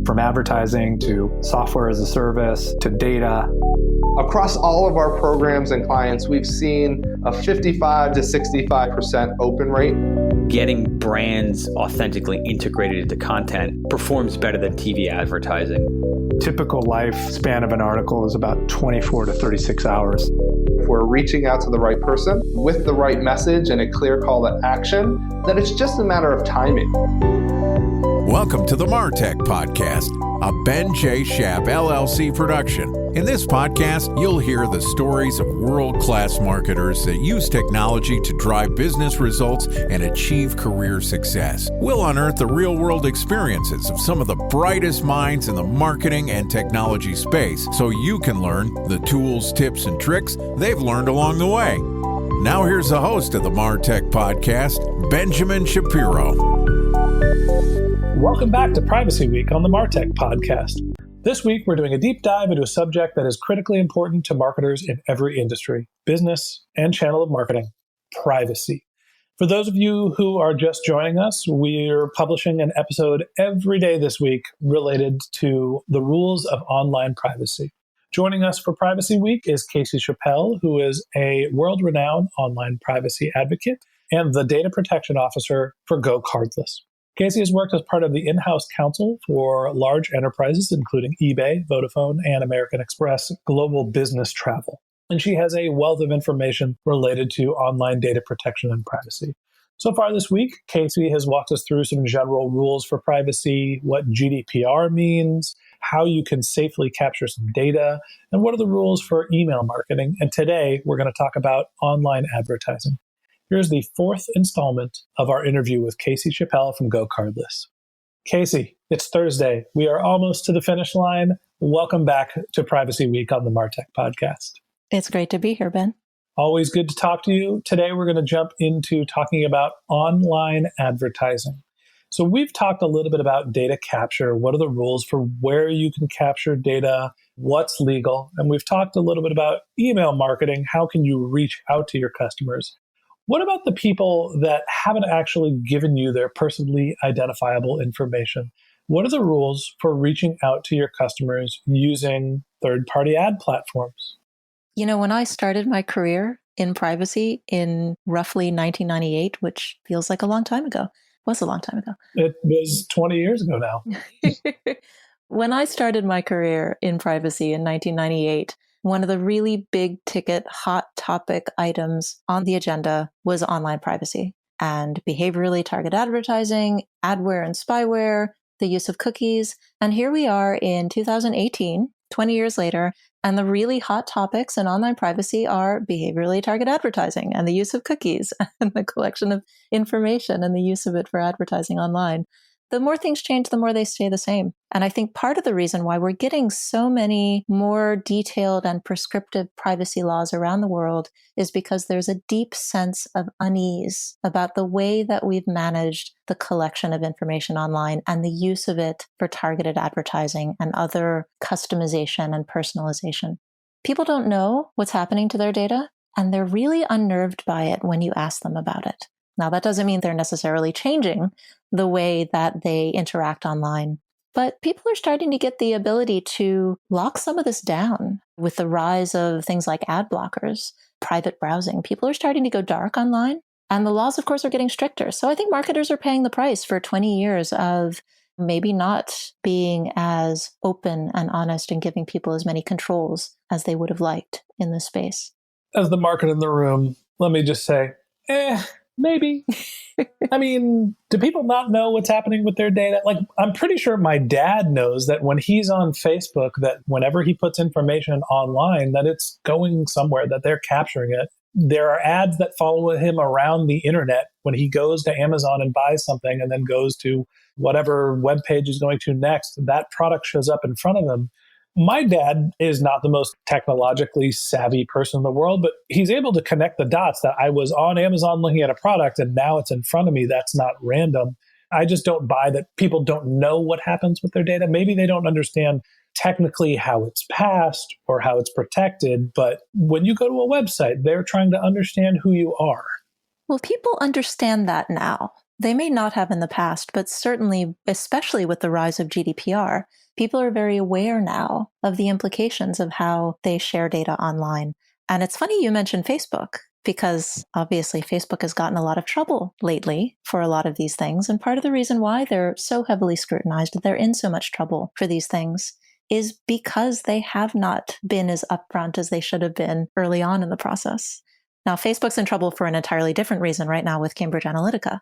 From advertising to software as a service to data. Across all of our programs and clients, we've seen a 55 to 65% open rate. Getting brands authentically integrated into content performs better than TV advertising. Typical lifespan of an article is about 24 to 36 hours. If we're reaching out to the right person with the right message and a clear call to action, then it's just a matter of timing. Welcome to the MarTech Podcast, a Ben J. Schaap LLC production. In this podcast, you'll hear the stories of world-class marketers that use technology to drive business results and achieve career success. We'll unearth the real-world experiences of some of the brightest minds in the marketing and technology space so you can learn the tools, tips, and tricks they've learned along the way. Now here's the host of the MarTech Podcast, Benjamin Shapiro. Welcome back to Privacy Week on the MarTech Podcast. This week, we're doing a deep dive into a subject that is critically important to marketers in every industry, business, and channel of marketing, privacy. For those of you who are just joining us, we're publishing an episode every day this week related to the rules of online privacy. Joining us for Privacy Week is Kasey Chappelle, who is a world-renowned online privacy advocate and the data protection officer for GoCardless. Kasey has worked as part of the in-house counsel for large enterprises, including eBay, Vodafone, and American Express Global Business Travel. And she has a wealth of information related to online data protection and privacy. So far this week, Kasey has walked us through some general rules for privacy, what GDPR means, how you can safely capture some data, and what are the rules for email marketing. And today, we're going to talk about online advertising. Here's the fourth installment of our interview with Kasey Chappelle from GoCardless. Kasey, it's Thursday. We are almost to the finish line. Welcome back to Privacy Week on the MarTech Podcast. It's great to be here, Ben. Always good to talk to you. Today, we're going to jump into talking about online advertising. So we've talked a little bit about data capture. What are the rules for where you can capture data? What's legal? And we've talked a little bit about email marketing. How can you reach out to your customers? What about the people that haven't actually given you their personally identifiable information? What are the rules for reaching out to your customers using third-party ad platforms? You know, when I started my career in privacy in roughly 1998, which feels like a long time ago, was a long time ago. It was 20 years ago now. When I started my career in privacy in 1998, one of the really big ticket, hot topic items on the agenda was online privacy and behaviorally targeted advertising, adware and spyware, the use of cookies. And here we are in 2018, 20 years later, and the really hot topics in online privacy are behaviorally targeted advertising and the use of cookies and the collection of information and the use of it for advertising online. The more things change, the more they stay the same. And I think part of the reason why we're getting so many more detailed and prescriptive privacy laws around the world is because there's a deep sense of unease about the way that we've managed the collection of information online and the use of it for targeted advertising and other customization and personalization. People don't know what's happening to their data, and they're really unnerved by it when you ask them about it. Now, that doesn't mean they're necessarily changing the way that they interact online, but people are starting to get the ability to lock some of this down with the rise of things like ad blockers, private browsing. People are starting to go dark online, and the laws, of course, are getting stricter. So I think marketers are paying the price for 20 years of maybe not being as open and honest and giving people as many controls as they would have liked in this space. As the market in the room, let me just say, maybe. I mean, do people not know what's happening with their data? Like, I'm pretty sure my dad knows that when he's on Facebook, that whenever he puts information online, that it's going somewhere, that they're capturing it. There are ads that follow him around the internet when he goes to Amazon and buys something and then goes to whatever web page he's going to next. That product shows up in front of him. My dad is not the most technologically savvy person in the world, but he's able to connect the dots that I was on Amazon looking at a product and now it's in front of me. That's not random. I just don't buy that people don't know what happens with their data. Maybe they don't understand technically how it's passed or how it's protected. But when you go to a website, they're trying to understand who you are. Well, people understand that now. They may not have in the past, but certainly, especially with the rise of GDPR, people are very aware now of the implications of how they share data online. And it's funny you mentioned Facebook, because obviously Facebook has gotten a lot of trouble lately for a lot of these things. And part of the reason why they're so heavily scrutinized, they're in so much trouble for these things, is because they have not been as upfront as they should have been early on in the process. Now, Facebook's in trouble for an entirely different reason right now with Cambridge Analytica.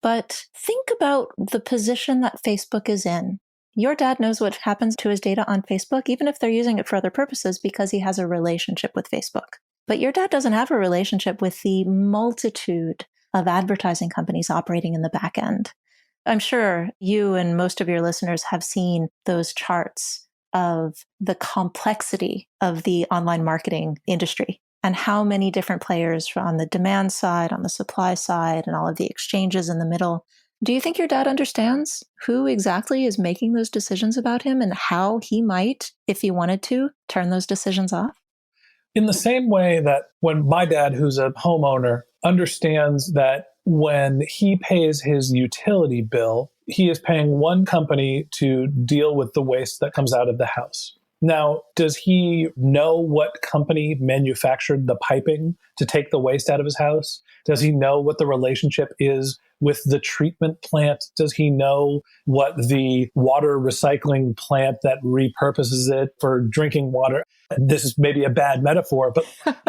But think about the position that Facebook is in. Your dad knows what happens to his data on Facebook, even if they're using it for other purposes, because he has a relationship with Facebook. But your dad doesn't have a relationship with the multitude of advertising companies operating in the back end. I'm sure you and most of your listeners have seen those charts of the complexity of the online marketing industry and how many different players on the demand side, on the supply side, and all of the exchanges in the middle. Do you think your dad understands who exactly is making those decisions about him and how he might, if he wanted to, turn those decisions off? In the same way that when my dad, who's a homeowner, understands that when he pays his utility bill, he is paying one company to deal with the waste that comes out of the house. Now, does he know what company manufactured the piping to take the waste out of his house? Does he know what the relationship is with the treatment plant? Does he know what the water recycling plant that repurposes it for drinking water? This is maybe a bad metaphor, but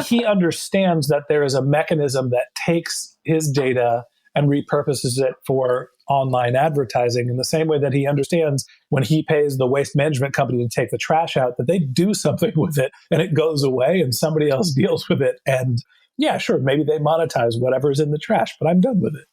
he understands that there is a mechanism that takes his data and repurposes it for online advertising in the same way that he understands when he pays the waste management company to take the trash out, that they do something with it and it goes away and somebody else deals with it. And yeah, sure, maybe they monetize whatever's in the trash, but I'm done with it.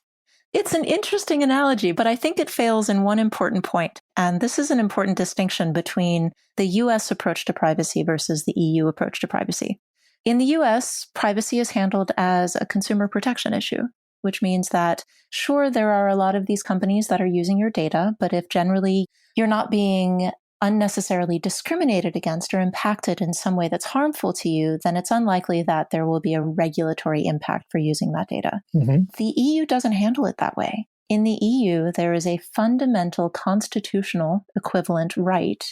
It's an interesting analogy, but I think it fails in one important point. And this is an important distinction between the US approach to privacy versus the EU approach to privacy. In the US, privacy is handled as a consumer protection issue, which means that, sure, there are a lot of these companies that are using your data, but if generally you're not being unnecessarily discriminated against or impacted in some way that's harmful to you, then it's unlikely that there will be a regulatory impact for using that data. Mm-hmm. The EU doesn't handle it that way. In the EU, there is a fundamental constitutional equivalent right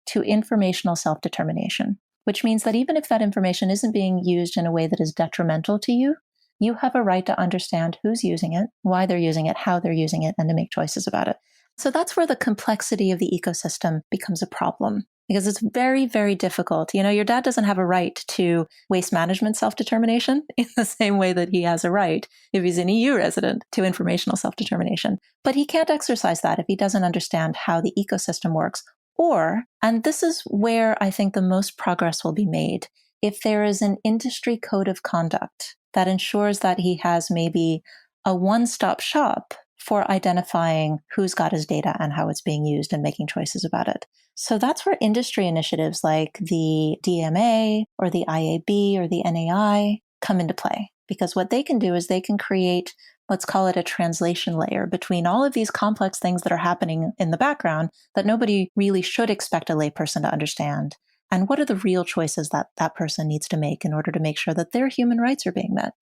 to informational self-determination, which means that even if that information isn't being used in a way that is detrimental to you, you have a right to understand who's using it, why they're using it, how they're using it, and to make choices about it. So that's where the complexity of the ecosystem becomes a problem, because it's very, very difficult. You know, your dad doesn't have a right to waste management self-determination in the same way that he has a right, if he's an EU resident, to informational self-determination. But he can't exercise that if he doesn't understand how the ecosystem works. Or, and this is where I think the most progress will be made, if there is an industry code of conduct that ensures that he has maybe a one-stop shop for identifying who's got his data and how it's being used and making choices about it. So that's where industry initiatives like the DMA or the IAB or the NAI come into play. Because what they can do is they can create, let's call it a translation layer between all of these complex things that are happening in the background that nobody really should expect a layperson to understand. And what are the real choices that that person needs to make in order to make sure that their human rights are being met?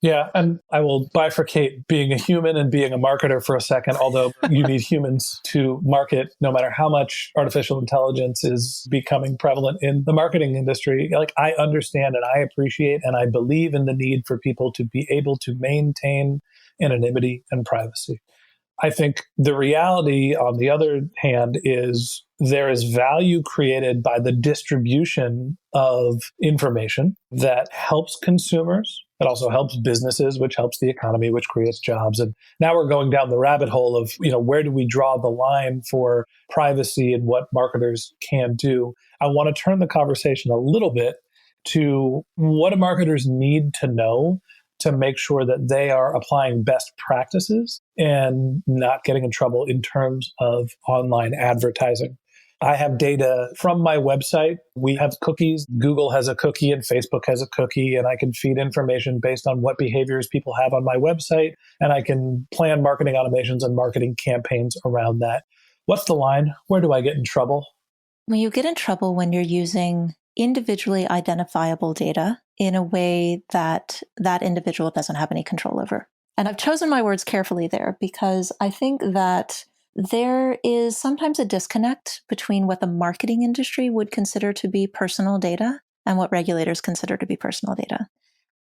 Yeah, and I will bifurcate being a human and being a marketer for a second, although you need humans to market no matter how much artificial intelligence is becoming prevalent in the marketing industry. Like, I understand and I appreciate and I believe in the need for people to be able to maintain anonymity and privacy. I think the reality, on the other hand, is there is value created by the distribution of information that helps consumers. It also helps businesses, which helps the economy, which creates jobs. And now we're going down the rabbit hole of, where do we draw the line for privacy and what marketers can do? I want to turn the conversation a little bit to what do marketers need to know to make sure that they are applying best practices and not getting in trouble in terms of online advertising. I have data from my website. We have cookies. Google has a cookie and Facebook has a cookie, and I can feed information based on what behaviors people have on my website, and I can plan marketing automations and marketing campaigns around that. What's the line? Where do I get in trouble? Well, you get in trouble when you're using individually identifiable data in a way that that individual doesn't have any control over. And I've chosen my words carefully there because I think that there is sometimes a disconnect between what the marketing industry would consider to be personal data and what regulators consider to be personal data.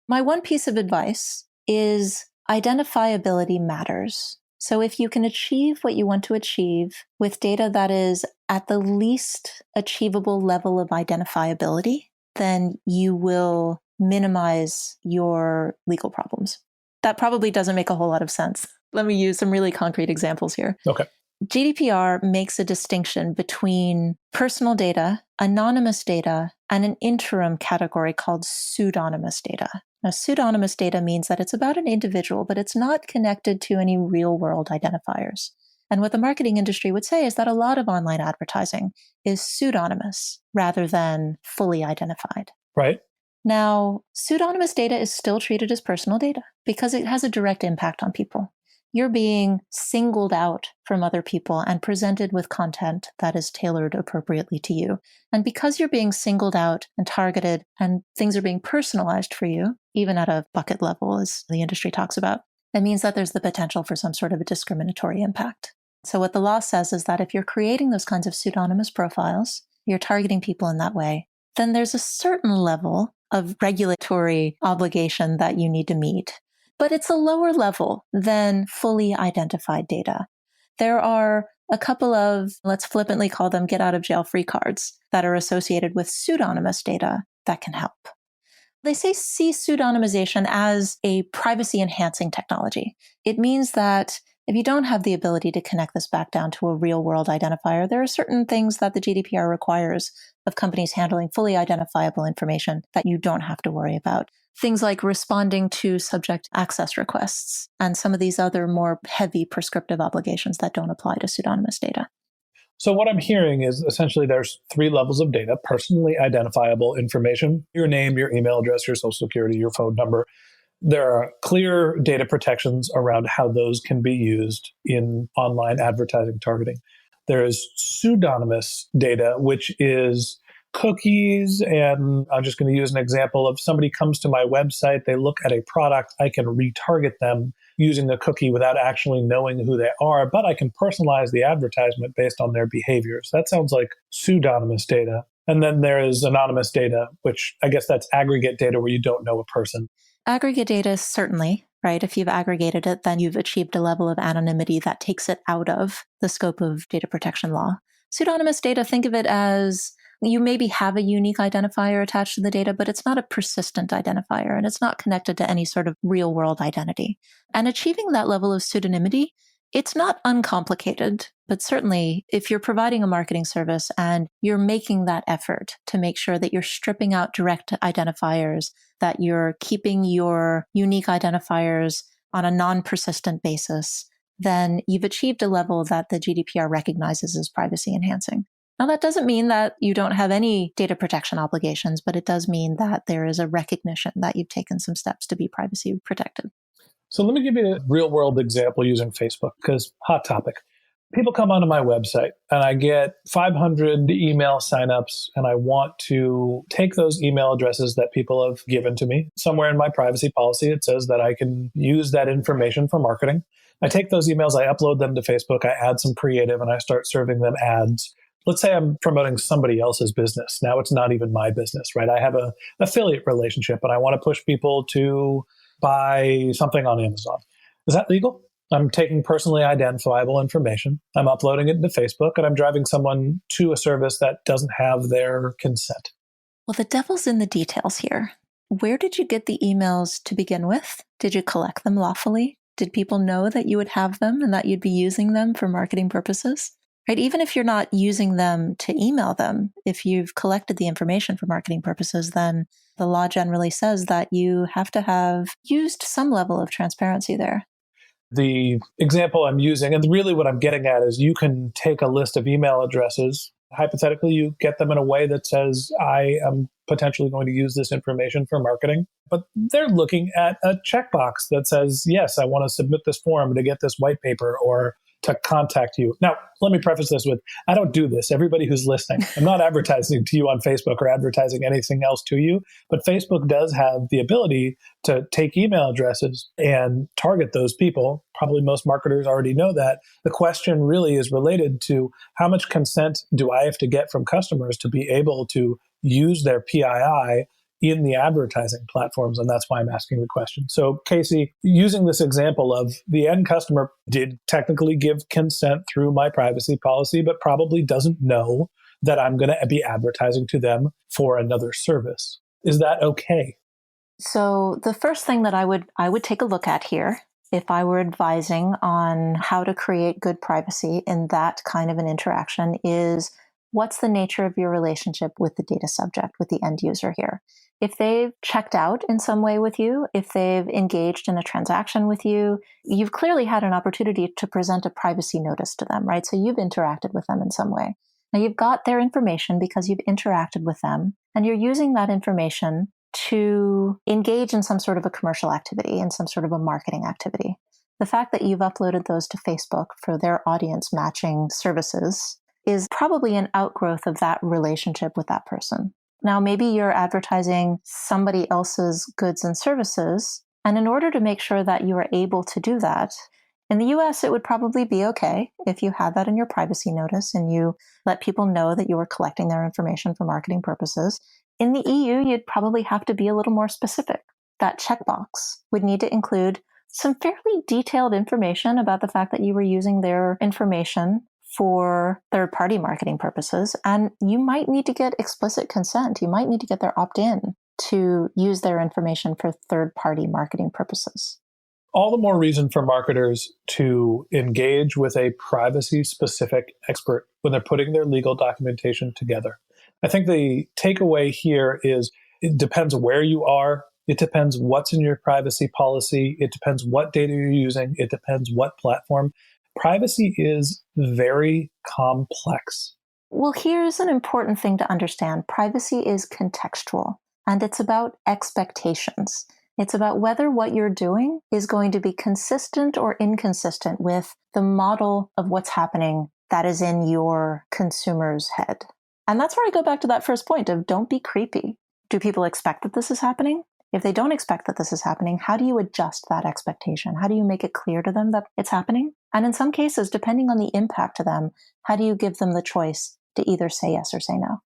My one piece of advice is identifiability matters. So if you can achieve what you want to achieve with data that is at the least achievable level of identifiability, then you will minimize your legal problems. That probably doesn't make a whole lot of sense. Let me use some really concrete examples here. Okay. GDPR makes a distinction between personal data, anonymous data, and an interim category called pseudonymous data. Now, pseudonymous data means that it's about an individual, but it's not connected to any real-world identifiers. And what the marketing industry would say is that a lot of online advertising is pseudonymous rather than fully identified. Right. Now, pseudonymous data is still treated as personal data because it has a direct impact on people. You're being singled out from other people and presented with content that is tailored appropriately to you. And because you're being singled out and targeted and things are being personalized for you, even at a bucket level, as the industry talks about, it means that there's the potential for some sort of a discriminatory impact. So what the law says is that if you're creating those kinds of pseudonymous profiles, you're targeting people in that way, then there's a certain level of regulatory obligation that you need to meet. But it's a lower level than fully identified data. There are a couple of, let's flippantly call them get out of jail free cards that are associated with pseudonymous data that can help. They see pseudonymization as a privacy enhancing technology. It means that if you don't have the ability to connect this back down to a real world identifier, there are certain things that the GDPR requires of companies handling fully identifiable information that you don't have to worry about. Things like responding to subject access requests and some of these other more heavy prescriptive obligations that don't apply to pseudonymous data. So what I'm hearing is essentially there's 3 levels of data: personally identifiable information, your name, your email address, your social security, your phone number. There are clear data protections around how those can be used in online advertising targeting. There is pseudonymous data, which is cookies. And I'm just going to use an example of somebody comes to my website, they look at a product, I can retarget them using a cookie without actually knowing who they are, but I can personalize the advertisement based on their behaviors. That sounds like pseudonymous data. And then there is anonymous data, which I guess that's aggregate data where you don't know a person. Aggregate data, certainly, right? If you've aggregated it, then you've achieved a level of anonymity that takes it out of the scope of data protection law. Pseudonymous data, think of it as you maybe have a unique identifier attached to the data, but it's not a persistent identifier and it's not connected to any sort of real world identity. And achieving that level of pseudonymity, it's not uncomplicated, but certainly if you're providing a marketing service and you're making that effort to make sure that you're stripping out direct identifiers, that you're keeping your unique identifiers on a non-persistent basis, then you've achieved a level that the GDPR recognizes as privacy enhancing. Now, that doesn't mean that you don't have any data protection obligations, but it does mean that there is a recognition that you've taken some steps to be privacy protected. So let me give you a real world example using Facebook, because hot topic. People come onto my website and I get 500 email signups, and I want to take those email addresses that people have given to me. Somewhere in my privacy policy, it says that I can use that information for marketing. I take those emails, I upload them to Facebook, I add some creative, and I start serving them ads. Let's say I'm promoting somebody else's business. Now it's not even my business, right? I have an affiliate relationship and I want to push people to buy something on Amazon. Is that legal? I'm taking personally identifiable information. I'm uploading it into Facebook and I'm driving someone to a service that doesn't have their consent. Well, the devil's in the details here. Where did you get the emails to begin with? Did you collect them lawfully? Did people know that you would have them and that you'd be using them for marketing purposes? Right? Even if you're not using them to email them, if you've collected the information for marketing purposes, then the law generally says that you have to have used some level of transparency there. The example I'm using, and really what I'm getting at, is you can take a list of email addresses. Hypothetically, you get them in a way that says, I am potentially going to use this information for marketing, but they're looking at a checkbox that says, yes, I want to submit this form to get this white paper or to contact you. Now, let me preface this with, I don't do this. Everybody who's listening, I'm not advertising to you on Facebook or advertising anything else to you, but Facebook does have the ability to take email addresses and target those people. Probably most marketers already know that. The question really is related to how much consent do I have to get from customers to be able to use their PII in the advertising platforms, and that's why I'm asking the question. So, Kasey, using this example of the end customer did technically give consent through my privacy policy, but probably doesn't know that I'm going to be advertising to them for another service. Is that okay? So, the first thing that I would take a look at here, if I were advising on how to create good privacy in that kind of an interaction, is what's the nature of your relationship with the data subject, with the end user here? If they've checked out in some way with you, if they've engaged in a transaction with you, you've clearly had an opportunity to present a privacy notice to them, right? So you've interacted with them in some way. Now you've got their information because you've interacted with them, and you're using that information to engage in some sort of a commercial activity, in some sort of a marketing activity. The fact that you've uploaded those to Facebook for their audience matching services is probably an outgrowth of that relationship with that person. Now, maybe you're advertising somebody else's goods and services, and in order to make sure that you are able to do that, in the US, it would probably be okay if you had that in your privacy notice and you let people know that you were collecting their information for marketing purposes. In the EU, you'd probably have to be a little more specific. That checkbox would need to include some fairly detailed information about the fact that you were using their information for third-party marketing purposes, and you might need to get explicit consent. You might need to get their opt-in to use their information for third-party marketing purposes. All the more reason for marketers to engage with a privacy-specific expert when they're putting their legal documentation together. I think the takeaway here is it depends where you are. It depends what's in your privacy policy. It depends what data you're using. It depends what platform. Privacy is very complex. Well, here's an important thing to understand. Privacy is contextual, and it's about expectations. It's about whether what you're doing is going to be consistent or inconsistent with the model of what's happening that is in your consumer's head. And that's where I go back to that first point of don't be creepy. Do people expect that this is happening? If they don't expect that this is happening, how do you adjust that expectation? How do you make it clear to them that it's happening? And in some cases, depending on the impact to them, how do you give them the choice to either say yes or say no?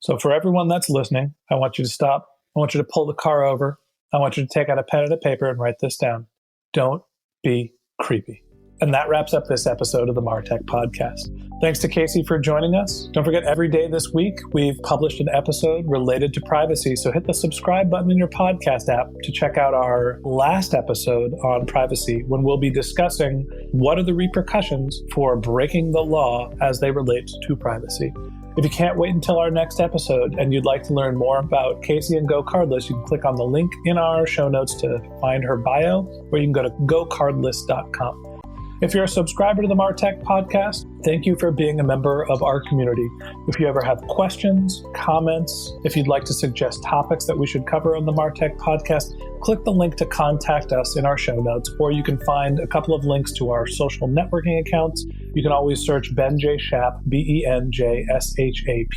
So for everyone that's listening, I want you to stop. I want you to pull the car over. I want you to take out a pen and a paper and write this down. Don't be creepy. And that wraps up this episode of the MarTech Podcast. Thanks to Kasey for joining us. Don't forget, every day this week, we've published an episode related to privacy. So hit the subscribe button in your podcast app to check out our last episode on privacy, when we'll be discussing what are the repercussions for breaking the law as they relate to privacy. If you can't wait until our next episode and you'd like to learn more about Kasey and GoCardless, you can click on the link in our show notes to find her bio, or you can go to GoCardless.com. If you're a subscriber to the MarTech Podcast, thank you for being a member of our community. If you ever have questions, comments, if you'd like to suggest topics that we should cover on the MarTech Podcast, click the link to contact us in our show notes, or you can find a couple of links to our social networking accounts. You can always search Ben J. Shap, BenJShap,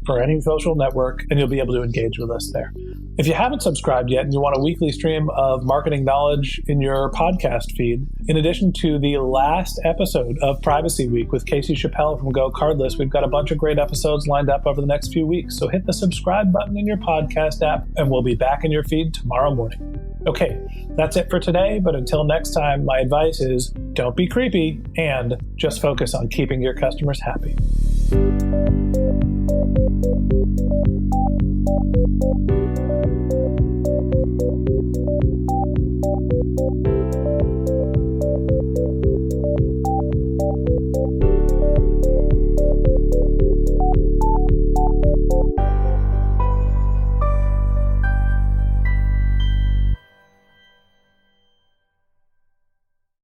for any social network, and you'll be able to engage with us there. If you haven't subscribed yet and you want a weekly stream of marketing knowledge in your podcast feed, in addition to the last episode of Privacy Week with Kasey Chappelle from GoCardless, we've got a bunch of great episodes lined up over the next few weeks. So hit the subscribe button in your podcast app, and we'll be back in your feed tomorrow morning. Okay, that's it for today, but until next time, my advice is don't be creepy and just focus on keeping your customers happy.